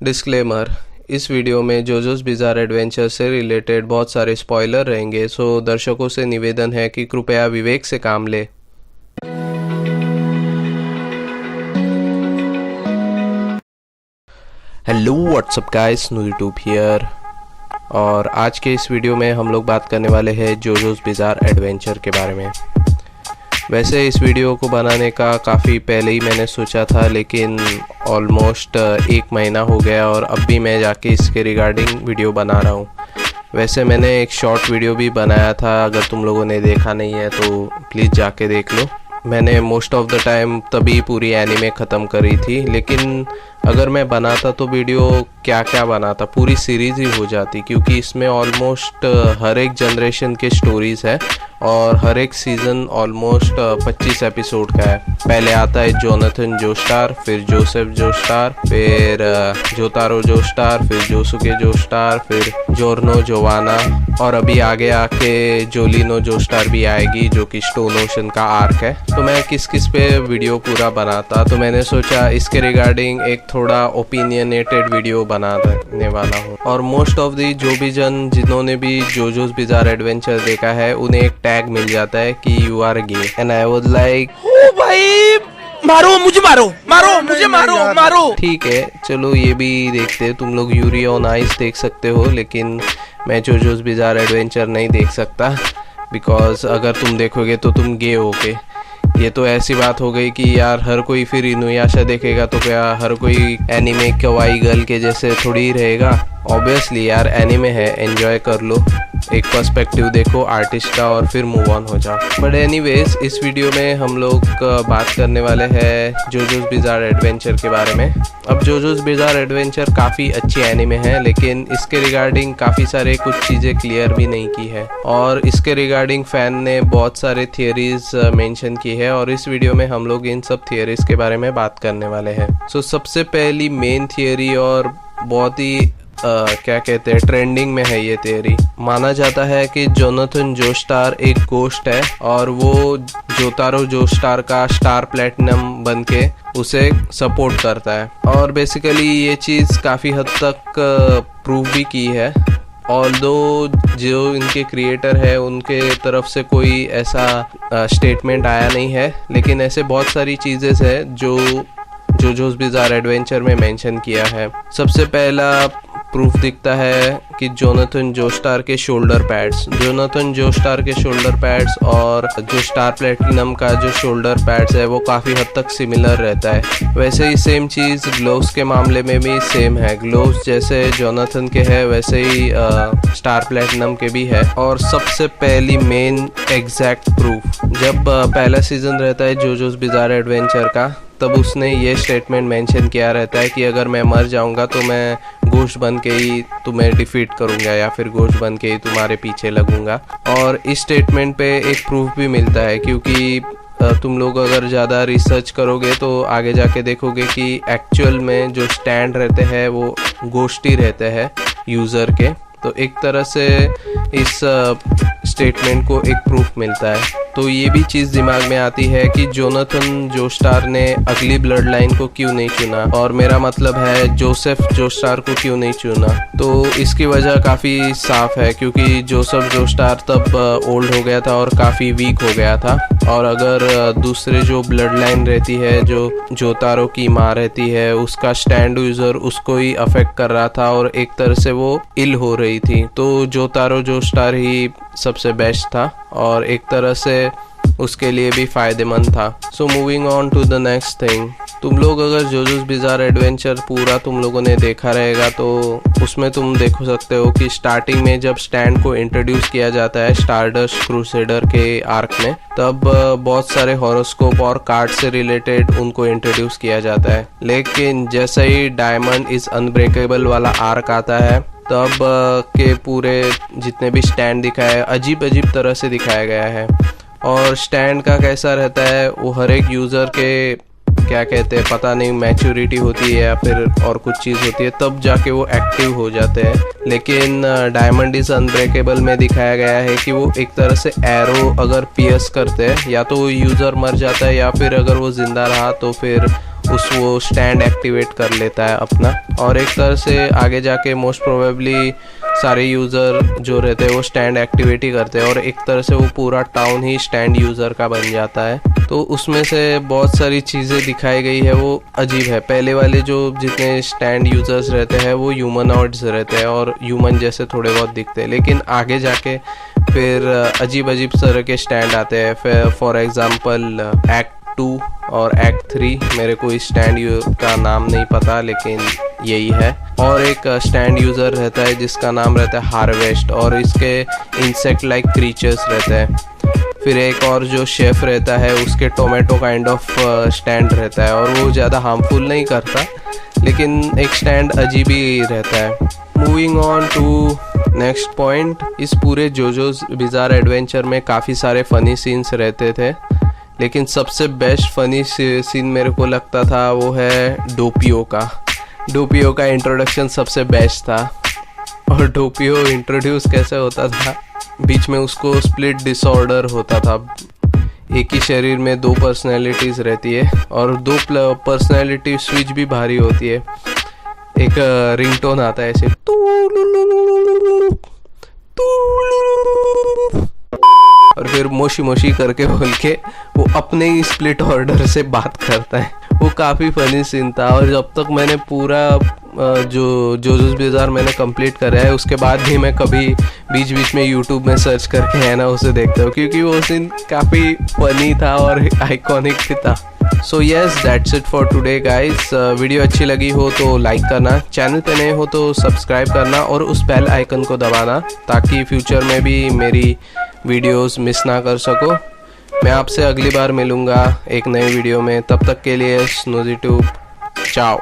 Disclaimer, इस video में Jojo's बिज़ार adventure से रिलेटेड बहुत सारे स्पॉइलर रहेंगे, सो दर्शकों से निवेदन है कि कृपया विवेक से काम लें। Hello what's up guys, YouTube here. और आज के इस वीडियो में हम लोग बात करने वाले हैं जोजोस बिज़ार एडवेंचर के बारे में। वैसे इस वीडियो को बनाने का काफ़ी पहले ही मैंने सोचा था, लेकिन ऑलमोस्ट 1 महीना हो गया और अब भी मैं जाके इसके रिगार्डिंग वीडियो बना रहा हूँ। वैसे मैंने एक शॉर्ट वीडियो भी बनाया था, अगर तुम लोगों ने देखा नहीं है तो प्लीज़ जाके देख लो। मैंने मोस्ट ऑफ द टाइम तभी पूरी एनीमे ख़त्म करी थी, लेकिन अगर मैं बनाता तो वीडियो क्या क्या बनाता, पूरी सीरीज़ ही हो जाती, क्योंकि इसमें ऑलमोस्ट हर एक जनरेशन के स्टोरीज़ है और हर एक सीज़न ऑलमोस्ट 25 एपिसोड का है। पहले आता है जोनाथन जोस्टार, फिर जोसेफ जोस्टार, फिर जोतारो जोस्टार, फिर जोसुके जोस्टार, फिर जोर्नो जोवाना, और अभी आगे आके जोलिनो जोस्टार भी आएगी, जो कि स्टोन ओशन का आर्क है। तो मैं किस किस पे वीडियो पूरा बनाता, तो मैंने सोचा इसके रिगार्डिंग एक थोड़ा ओपिनियनेटेड वीडियो बनाने वाला हूँ। और मोस्ट ऑफ दी जो भी जिन्होंने भी जोजोस बिज़ार एडवेंचर देखा है, उन्हें एक टैग मिल जाता है कि you are gay, and I was like oh भाई मारो मुझे, मारो। ठीक है, चलो ये भी देखते हैं। तुम लोग यूरी ऑन आइस देख सकते हो, लेकिन मैं जोजोस बिज़ार एडवेंचर नहीं देख सकता, बिकॉज अगर तुम देखोगे तो तुम गे होगे। ये तो ऐसी बात हो गई कि यार हर कोई फिर इनुयाशा देखेगा तो क्या हर कोई एनीमे कवाई गर्ल के जैसे थोड़ी ही रहेगा। ऑब्वियसली यार एनीमे है, एंजॉय कर लो, एक पर्सपेक्टिव देखो आर्टिस्ट का और फिर मूव ऑन हो जाओ। बट एनीवेज, इस वीडियो में हम लोग बात करने वाले हैं जोजोस बिज़ार एडवेंचर के बारे में। अब जोजोस बिज़ार एडवेंचर काफ़ी अच्छी एनीमे है, लेकिन इसके रिगार्डिंग काफ़ी सारे कुछ चीज़ें क्लियर भी नहीं की है, और इसके रिगार्डिंग फ़ैन ने बहुत सारे थियरीज मेंशन की है, और इस वीडियो में हम लोग इन सब थियरीज के बारे में बात करने वाले हैं। सो सबसे पहली मेन थियरी, और बहुत ही क्या कहते हैं ट्रेंडिंग में है ये थियरी, माना जाता है कि जोनाथन जोस्टार एक गोस्ट है और वो जोतारो जोस्टार का स्टार प्लेटिनम बनके उसे सपोर्ट करता है। और बेसिकली ये चीज़ काफ़ी हद तक प्रूव भी की है, ऑल्दो जो इनके क्रिएटर है उनके तरफ से कोई ऐसा स्टेटमेंट आया नहीं है, लेकिन ऐसे बहुत सारी चीज़ें हैं जो जोजोस बिज़ार एडवेंचर में मेंशन किया है। सबसे पहला प्रूफ दिखता है कि जोनाथन जोस्टार के शोल्डर पैड्स और जो स्टार प्लेटिनम का जो शोल्डर पैड्स है वो काफ़ी हद तक सिमिलर रहता है। वैसे ही सेम चीज़ ग्लोव्स के मामले में भी सेम है, ग्लोव्स जैसे जोनाथन के है वैसे ही स्टार प्लेटिनम के भी है। और सबसे पहली मेन एग्जैक्ट प्रूफ, जब पहला सीजन रहता है जोजोस बिज़ार एडवेंचर का, तब उसने ये स्टेटमेंट मेंशन किया रहता है कि अगर मैं मर जाऊंगा तो मैं गोश्त बन के ही तुम्हें डिफीट करूंगा, या फिर गोश्त बन के ही तुम्हारे पीछे लगूंगा। और इस स्टेटमेंट पे एक प्रूफ भी मिलता है, क्योंकि तुम लोग अगर ज़्यादा रिसर्च करोगे तो आगे जाके देखोगे कि एक्चुअल में जो स्टैंड रहते हैं वो गोश्त ही रहते हैं यूज़र के। तो एक तरह से इस स्टेटमेंट को एक प्रूफ मिलता है। तो ये भी चीज़ दिमाग में आती है कि जोनाथन जोस्टार ने अगली ब्लड लाइन को क्यों नहीं चुना, और मेरा मतलब है जोसेफ जोस्टार को क्यों नहीं चुना। तो इसकी वजह काफ़ी साफ है, क्योंकि जोसेफ जोस्टार तब ओल्ड हो गया था और काफ़ी वीक हो गया था, और अगर दूसरे जो ब्लड लाइन रहती है, जो जोतारो की माँ रहती है, उसका स्टैंड यूज़र उसको ही अफेक्ट कर रहा था और एक तरह से वो इल हो रही थी, तो जोतारो जोस्टार ही सबसे बेस्ट था और एक तरह से उसके लिए भी फ़ायदेमंद था। So moving on to the next thing, तुम लोग अगर जोजोस बिज़ार एडवेंचर पूरा तुम लोगों ने देखा रहेगा तो उसमें तुम देख सकते हो कि स्टार्टिंग में जब स्टैंड को इंट्रोड्यूस किया जाता है स्टारडस्ट क्रूसेडर के आर्क में, तब बहुत सारे हॉरोस्कोप और कार्ड से रिलेटेड उनको इंट्रोड्यूस किया जाता है। लेकिन जैसे ही डायमंड इज़ अनब्रेकेबल वाला आर्क आता है, तब के पूरे जितने भी स्टैंड दिखाए अजीब अजीब तरह से दिखाया गया है। और स्टैंड का कैसा रहता है, वो हर एक यूज़र के क्या कहते हैं पता नहीं, मैच्योरिटी होती है या फिर और कुछ चीज़ होती है, तब जाके वो एक्टिव हो जाते हैं। लेकिन डायमंड इज़ अनब्रेकेबल में दिखाया गया है कि वो एक तरह से एरो अगर पियर्स करते हैं, या तो वो यूज़र मर जाता है, या फिर अगर वो ज़िंदा रहा तो फिर वो स्टैंड एक्टिवेट कर लेता है अपना, और एक तरह से आगे जाके मोस्ट प्रोबेबली सारे यूज़र जो रहते हैं वो स्टैंड एक्टिवेट ही करते हैं, और एक तरह से वो पूरा टाउन ही स्टैंड यूज़र का बन जाता है। तो उसमें से बहुत सारी चीज़ें दिखाई गई है, वो अजीब है। पहले वाले जो जितने स्टैंड यूज़र्स रहते हैं वो ह्यूमनॉइड्स रहते हैं और ह्यूमन जैसे थोड़े बहुत दिखते हैं, लेकिन आगे जाके फिर अजीब अजीब तरह के स्टैंड आते हैं। फिर फॉर एग्ज़ाम्पल एक्ट 2 और एक्ट 3, मेरे को इस स्टैंड का नाम नहीं पता लेकिन यही है। और एक स्टैंड यूज़र रहता है जिसका नाम रहता है हार्वेस्ट, और इसके इंसेक्ट लाइक क्रीचर्स रहते हैं। फिर एक और जो शेफ़ रहता है उसके टोमेटो काइंड ऑफ स्टैंड रहता है, और वो ज़्यादा हार्मफुल नहीं करता लेकिन एक स्टैंड अजीब ही रहता है। Moving on to next point, इस पूरे जोजोस बिज़ार एडवेंचर में काफ़ी सारे फ़नी सीन्स रहते थे, लेकिन सबसे बेस्ट फ़नी सीन मेरे को लगता था वो है डोपियो का इंट्रोडक्शन सबसे बेस्ट था। और डोपियो इंट्रोड्यूस कैसे होता था, बीच में उसको स्प्लिट डिसऑर्डर होता था, एक ही शरीर में 2 पर्सनैलिटीज़ रहती है और 2 पर्सनैलिटी स्विच भी भारी होती है। एक रिंगटोन आता है ऐसे, और फिर मोशी मोशी करके बोल के वो अपने ही स्प्लिट ऑर्डर से बात करता है। वो काफ़ी फनी सीन था, और जब तक मैंने पूरा जो जोजोस बिज़ार मैंने कंप्लीट करा है उसके बाद भी मैं कभी बीच बीच में यूट्यूब में सर्च करके है ना उसे देखता हूँ, क्योंकि वो सीन काफ़ी फनी था और आइकॉनिक भी था। So yes, that's it for today guys. Video अच्छी लगी हो तो लाइक करना, चैनल पे नए हो तो सब्सक्राइब करना और उस बेल आइकन को दबाना, ताकि फ्यूचर में भी मेरी वीडियोस मिस ना कर सको। मैं आपसे अगली बार मिलूँगा एक नए वीडियो में, तब तक के लिए स्नूज़ी ट्यूब, चाओ।